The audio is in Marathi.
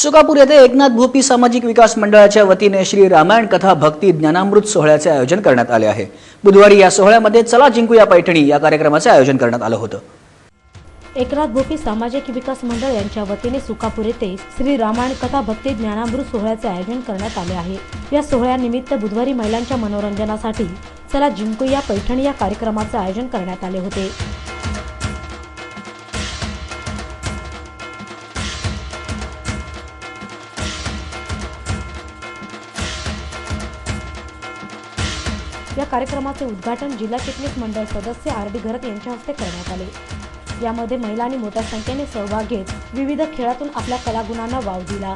सुकापूर येथे एकनाथ भोपी सामाजिक विकास मंडळाच्या वतीने श्री रामायण कथा भक्ती ज्ञानामृत सोहळ्याचे आयोजन करण्यात आले आहे। बुधवारी या सोहळ्यामध्ये चला जिंकूया पैठणी या कार्यक्रमाचे आयोजन करण्यात आले होते। एकनाथ भोपी सामाजिक विकास मंडळ यांच्या वतीने सुकापूर येथे श्री रामायण कथा भक्ती ज्ञानामृत सोहळ्याचे आयोजन करण्यात आले आहे। या सोहळ्यानिमित्त बुधवारी महिलांच्या मनोरंजनासाठी चला जिंकूया पैठणी या कार्यक्रमाचे आयोजन करण्यात आले होते। या कार्यक्रमाचे उद्घाटन जिल्हा चिटणीस मंडळ सदस्य आर.डी. घरत यांच्या हस्ते करण्यात आले। यामध्ये महिलांनी मोठ्या संख्येने सहभाग घेत विविध खेळातून आपल्या कलागुणांना वाव दिला।